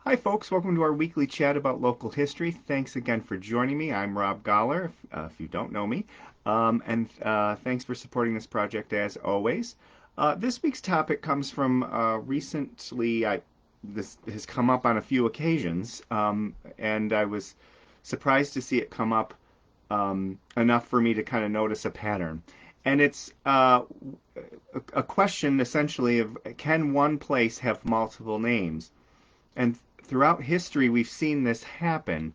Hi, folks. Welcome to our weekly chat about local history. Thanks again for joining me. I'm Rob Goller, if you don't know me. And thanks for supporting this project as always. This week's topic comes from recently, this has come up on a few occasions, and I was surprised to see it come up enough for me to kind of notice a pattern. And it's a question essentially of can one place have multiple names? And throughout history, we've seen this happen.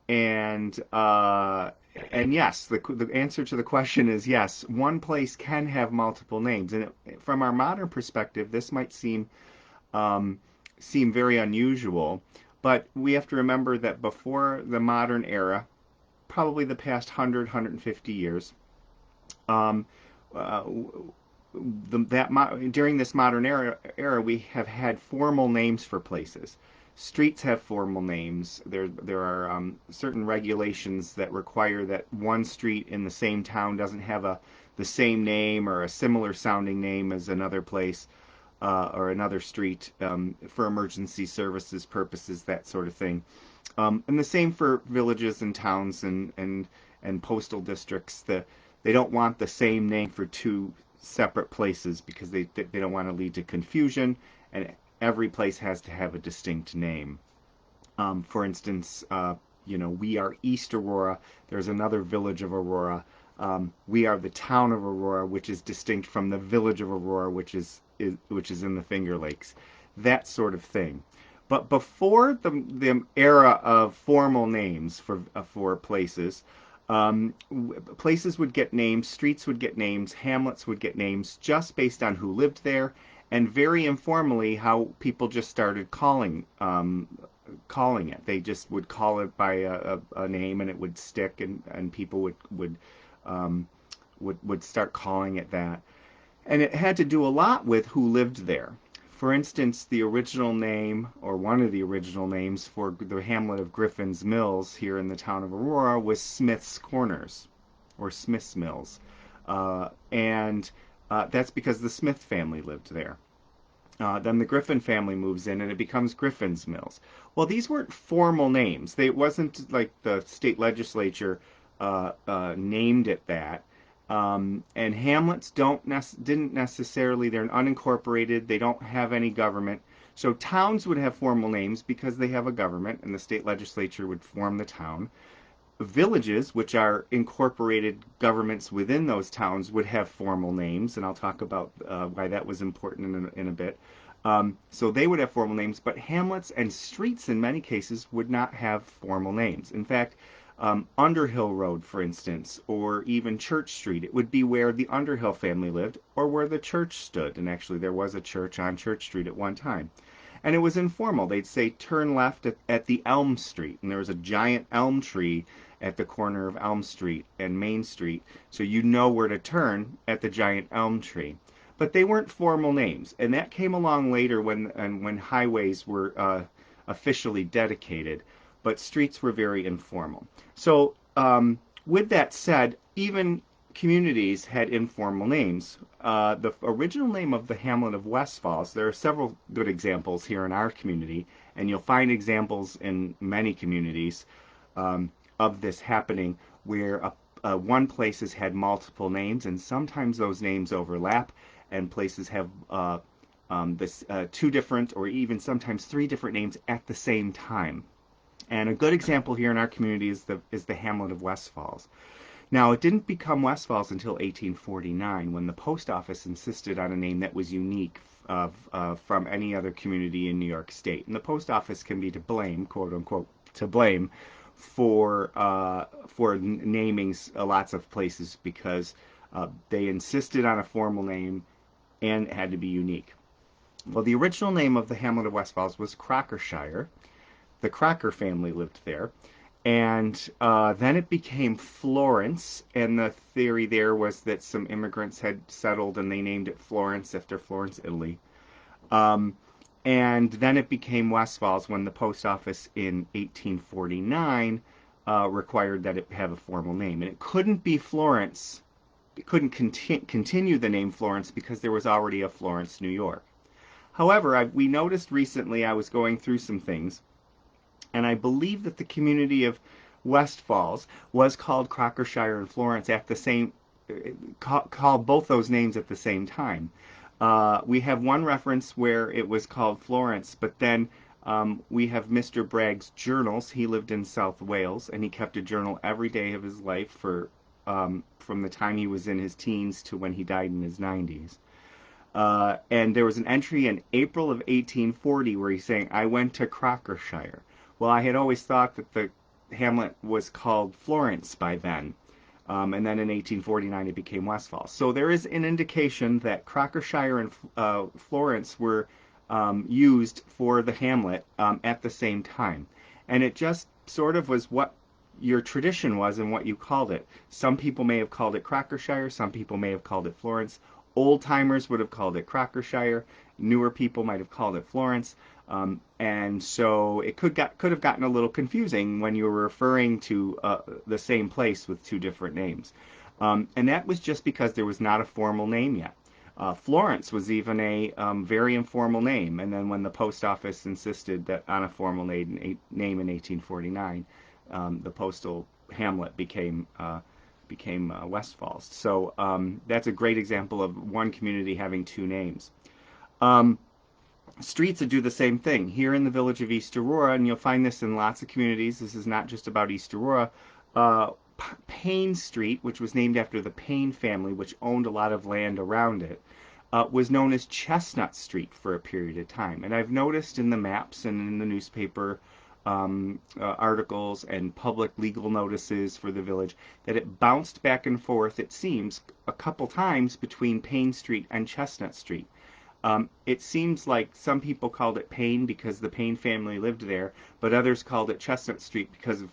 And uh, and yes, the answer to the question is yes. One place can have multiple names, and from our modern perspective, this might um, seem very unusual. But we have to remember that before the modern era, probably the past 150 years, um, uh, during this modern era, we have had formal names for places. Streets have formal names. There are certain regulations that require that one street in the same town doesn't have the same name or a similar sounding name as another place or another street for emergency services purposes, that sort of thing. And the same for villages and towns and postal districts. They don't want the same name for two separate places because they don't want to lead to confusion, and every place has to have a distinct name. For instance, we are East Aurora. There's another village of Aurora. We are the town of Aurora, which is distinct from the village of Aurora, which is in the Finger Lakes. That sort of thing. But before the era of formal names for places, places would get names, streets would get names, hamlets would get names just based on who lived there, and very informally how people just started calling it. They just would call it by a name, and it would stick, and people um, would start calling it that. And it had to do a lot with who lived there. For instance, the original name, or one of the original names for the hamlet of Griffin's Mills here in the town of Aurora was Smith's Corners, or Smith's Mills. And that's because the Smith family lived there. Then the Griffin family moves in and it becomes Griffin's Mills. Well, these weren't formal names. It wasn't like the state legislature named it that. And hamlets didn't necessarily, they're unincorporated, they don't have any government. So towns would have formal names because they have a government and the state legislature would form the town. Villages, which are incorporated governments within those towns, would have formal names, and I'll talk about why that was important in a bit. So they would have formal names, but hamlets and streets in many cases would not have formal names. In fact, Underhill Road, for instance, or even Church Street, it would be where the Underhill family lived or where the church stood. And actually, there was a church on Church Street at one time. And it was informal. They'd say turn left at the Elm Street, and there was a giant elm tree at the corner of Elm Street and Main Street, so you know where to turn at the giant elm tree. But they weren't formal names, and that came along later when highways were officially dedicated, but streets were very informal. So with that said, even communities had informal names. The original name of the hamlet of West Falls, there are several good examples here in our community, and you'll find examples in many communities of this happening where one place has had multiple names, and sometimes those names overlap, and places have two different or even sometimes three different names at the same time. And a good example here in our community is the hamlet of West Falls. Now, it didn't become West Falls until 1849 when the post office insisted on a name that was unique from any other community in New York State. And the post office can be to blame, quote unquote, to blame for naming lots of places because they insisted on a formal name and it had to be unique. Well, the original name of the hamlet of West Falls was Crockershire. The Crocker family lived there. And then it became Florence, and the theory there was that some immigrants had settled and they named it Florence after Florence, Italy. Um, and then it became West Falls when the post office in 1849 required that it have a formal name. And it couldn't be Florence, it couldn't continue the name Florence because there was already a Florence, New York. However, we noticed recently I was going through some things And I believe that the community of West Falls was called Crockershire and Florence at the same, called both those names at the same time. We have one reference where it was called Florence, but then we have Mr. Bragg's journals. He lived in South Wales, and he kept a journal every day of his life from the time he was in his teens to when he died in his 90s. And there was an entry in April of 1840 where he's saying, I went to Crockershire. Well, I had always thought that the hamlet was called Florence by then. And then in 1849 it became Westfall. So there is an indication that Crockershire and Florence were used for the hamlet at the same time. And it just sort of was what your tradition was and what you called it. Some people may have called it Crockershire, some people may have called it Florence. Old timers would have called it Crockershire. Newer people might have called it Florence. And so it could have gotten a little confusing when you were referring to the same place with two different names. And that was just because there was not a formal name yet. Florence was even a very informal name, and then when the post office insisted that on a formal name in 1849, the postal hamlet became West Falls. So that's a great example of one community having two names. Streets do the same thing. Here in the village of East Aurora, and you'll find this in lots of communities, this is not just about East Aurora, Payne Street, which was named after the Payne family, which owned a lot of land around it, was known as Chestnut Street for a period of time. And I've noticed in the maps and in the newspaper articles and public legal notices for the village that it bounced back and forth, it seems, a couple times between Payne Street and Chestnut Street. It seems like some people called it Payne because the Payne family lived there, but others called it Chestnut Street because of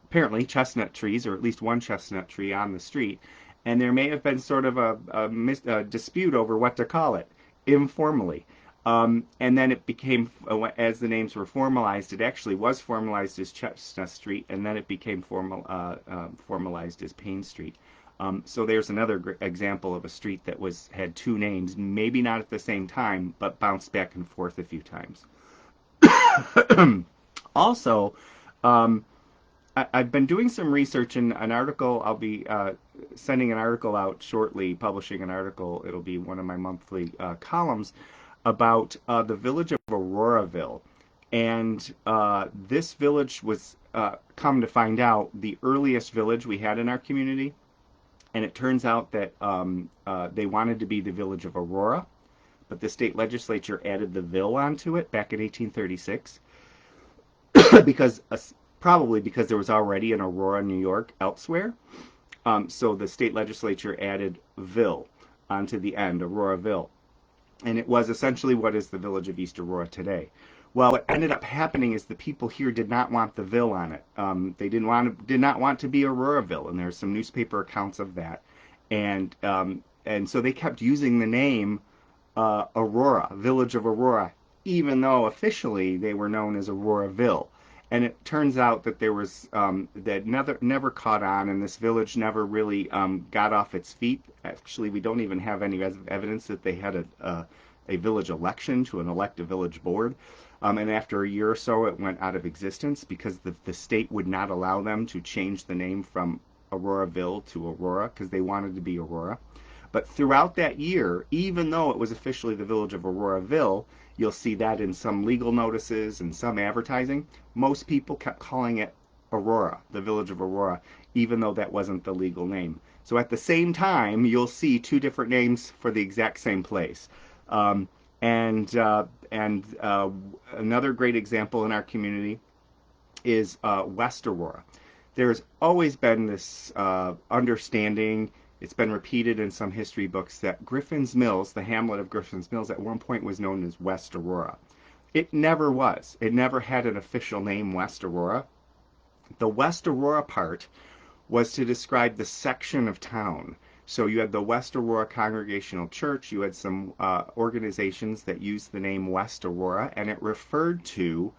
apparently chestnut trees, or at least one chestnut tree on the street, and there may have been sort of a dispute over what to call it informally. And then it became, as the names were formalized, it actually was formalized as Chestnut Street, and then it became formalized as Payne Street. So there's another example of a street that had two names, maybe not at the same time, but bounced back and forth a few times. Also, I've been doing some research in an article. I'll be sending an article out shortly, publishing an article. It'll be one of my monthly columns about the village of Auroraville. And this village was, come to find out, the earliest village we had in our community. And it turns out that they wanted to be the village of Aurora, but the state legislature added the ville onto it back in 1836 probably because there was already an Aurora, New York elsewhere. So the state legislature added ville onto the end, Auroraville. And it was essentially what is the village of East Aurora today. Well, what ended up happening is the people here did not want the ville on it. They did not want to be Auroraville, and there's some newspaper accounts of that. And so they kept using the name Aurora, Village of Aurora, even though officially they were known as Auroraville. And it turns out that there was that never caught on, and this village never really got off its feet. Actually, we don't even have any evidence that they had a village election to elect a village board. And after a year or so, it went out of existence because the state would not allow them to change the name from Auroraville to Aurora because they wanted to be Aurora. But throughout that year, even though it was officially the village of Auroraville, you'll see that in some legal notices and some advertising, most people kept calling it Aurora, the village of Aurora, even though that wasn't the legal name. So at the same time, you'll see two different names for the exact same place. And another great example in our community is West Aurora. There's always been this understanding, it's been repeated in some history books, that Griffin's Mills, the hamlet of Griffin's Mills, at one point was known as West Aurora. It never was. It never had an official name, West Aurora. The West Aurora part was to describe the section of town. So you had the West Aurora Congregational Church, you had some organizations that used the name West Aurora, and it referred to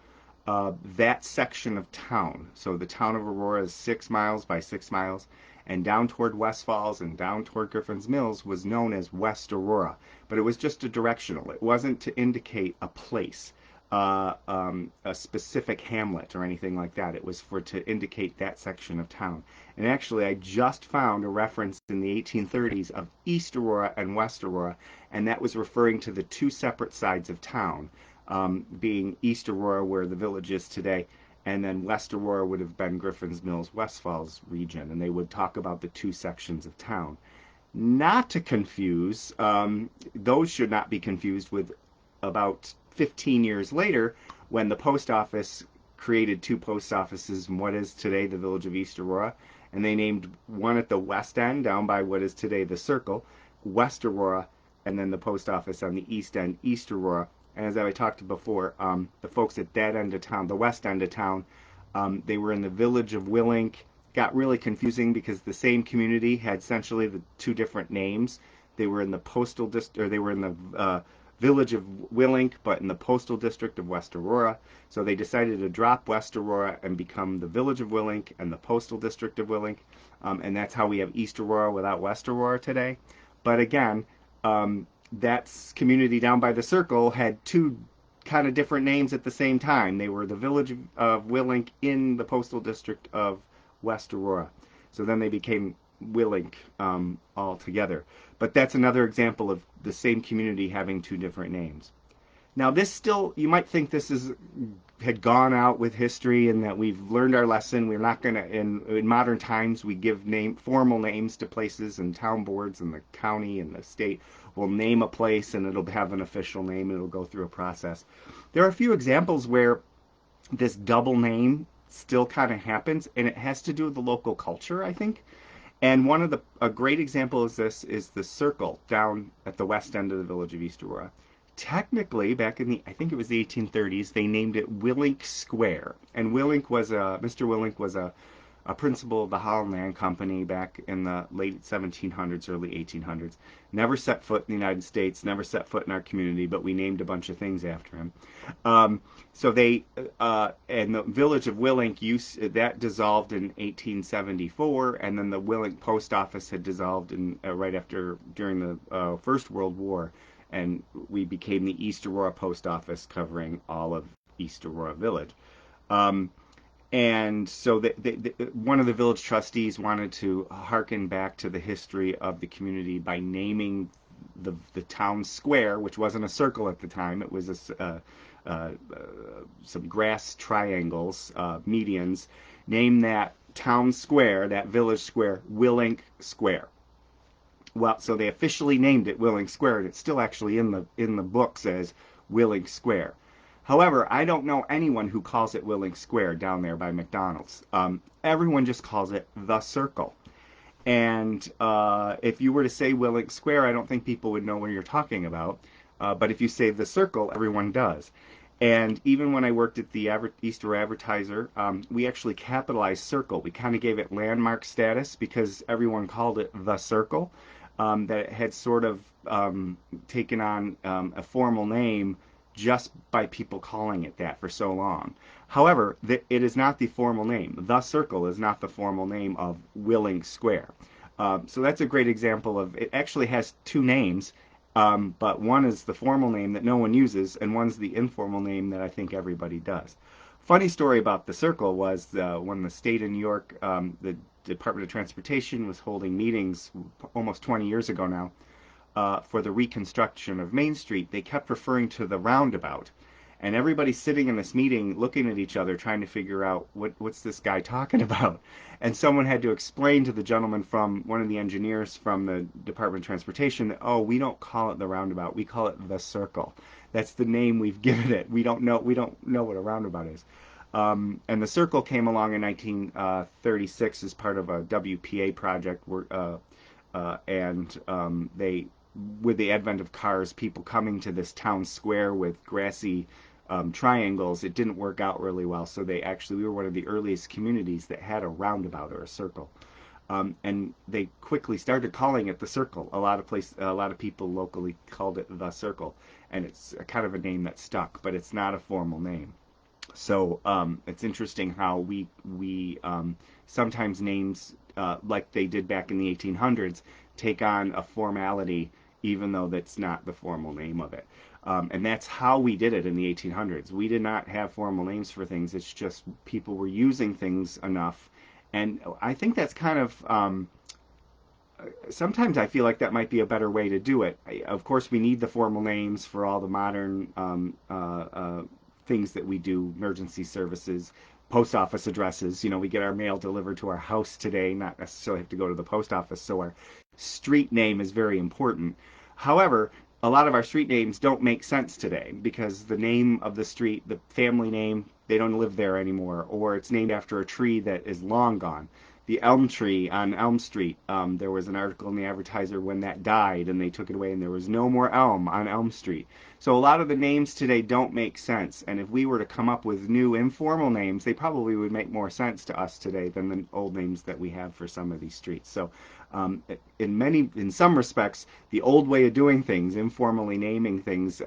that section of town. So the town of Aurora is 6 miles by 6 miles, and down toward West Falls and down toward Griffin's Mills was known as West Aurora. But it was just a directional. It wasn't to indicate a place. a specific hamlet or anything like that. It was for to indicate that section of town. And actually, I just found a reference in the 1830s of East Aurora and West Aurora, and that was referring to the two separate sides of town, being East Aurora, where the village is today, and then West Aurora would have been Griffin's Mills, West Falls region, and they would talk about the two sections of town. Not to confuse, those should not be confused with about 15 years later when the post office created two post offices in what is today the village of East Aurora, and they named one at the west end down by what is today the Circle, West Aurora, and then the post office on the east end, East Aurora. And as I talked before, the folks at that end of town, the west end of town, they were in the village of Willink. Got really confusing because the same community had essentially the two different names. They were in the postal district, or they were in the village of Willink, but in the postal district of West Aurora. So they decided to drop West Aurora and become the village of Willink and the postal district of Willink. And that's how we have East Aurora without West Aurora today. But again, that community down by the Circle had two kind of different names at the same time. They were the village of Willink in the postal district of West Aurora. So then they became Willink all together. But that's another example of the same community having two different names. Now this still, you might think this had gone out with history and that we've learned our lesson. We're not going to, in modern times, we give formal names to places, and town boards and the county and the state will name a place and it'll have an official name and it'll go through a process. There are a few examples where this double name still kind of happens, and it has to do with the local culture, I think. And a great example of this is the Circle down at the west end of the village of East Aurora. Technically, back in I think it was the 1830s, they named it Willink Square. And Mr. Willink was a principal of the Holland Land Company back in the late 1700s, early 1800s. Never set foot in the United States, never set foot in our community, but we named a bunch of things after him. So and the village of Willink, that dissolved in 1874, and then the Willink post office had dissolved during the First World War, and we became the East Aurora post office covering all of East Aurora Village. And so one of the village trustees wanted to harken back to the history of the community by naming the town square, which wasn't a circle at the time. It was some grass triangles, medians. Name that town square, that village square, Willink Square. Well, so they officially named it Willink Square, and it's still actually in the books as Willink Square. However, I don't know anyone who calls it Willink Square down there by McDonald's. Everyone just calls it the Circle. And if you were to say Willink Square, I don't think people would know what you're talking about. But if you say the Circle, everyone does. And even when I worked at the Easter Advertiser, we actually capitalized Circle. We kind of gave it landmark status because everyone called it the Circle. That it had sort of taken on a formal name just by people calling it that for so long. However, it is not the formal name. The Circle is not the formal name of Willink Square. So that's a great example of, it actually has two names, but one is the formal name that no one uses, and one's the informal name that I think everybody does. Funny story about the Circle was when the state of New York, the Department of Transportation was holding meetings almost 20 years ago now, for the reconstruction of Main Street, they kept referring to the roundabout. And everybody's sitting in this meeting looking at each other trying to figure out what's this guy talking about. And someone had to explain to the gentleman from one of the engineers from the Department of Transportation that, oh, we don't call it the roundabout, we call it the Circle. That's the name we've given it. We don't know what a roundabout is. And the Circle came along in 1936 as part of a WPA project they, with the advent of cars, people coming to this town square with grassy triangles, it didn't work out really well. So we were one of the earliest communities that had a roundabout or a circle. And they quickly started calling it the Circle. A lot of people locally called it the Circle, and it's kind of a name that stuck, but it's not a formal name. So it's interesting how we sometimes names, like they did back in the 1800s, take on a formality even though that's not the formal name of it. And that's how we did it in the 1800s. We did not have formal names for things. It's just people were using things enough. And I think that's kind of sometimes I feel like that might be a better way to do it. Of course, we need the formal names for all the modern things that we do, emergency services, post office addresses. You know, we get our mail delivered to our house today, not necessarily have to go to the post office. So our street name is very important. However, a lot of our street names don't make sense today because the name of the street, the family name, they don't live there anymore, or it's named after a tree that is long gone. The elm tree on Elm Street. There was an article in the Advertiser when that died, and they took it away, and there was no more elm on Elm Street. So a lot of the names today don't make sense, and if we were to come up with new informal names, they probably would make more sense to us today than the old names that we have for some of these streets. So in some respects, the old way of doing things, informally naming things,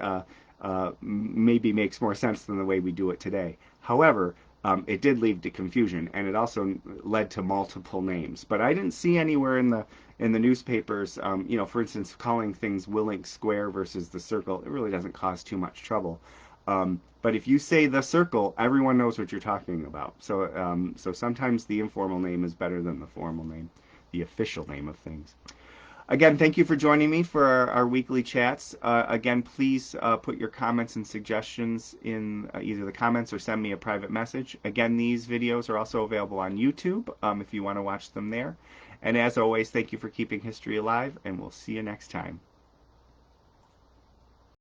maybe makes more sense than the way we do it today. However, it did lead to confusion, and it also led to multiple names. But I didn't see anywhere in the newspapers, for instance, calling things Willink Square versus the Circle. It really doesn't cause too much trouble. But if you say the Circle, everyone knows what you're talking about. So sometimes the informal name is better than the formal name, the official name of things. Again, thank you for joining me for our weekly chats. Again, please put your comments and suggestions in either the comments or send me a private message. Again, these videos are also available on YouTube if you want to watch them there. And as always, thank you for keeping history alive, and we'll see you next time.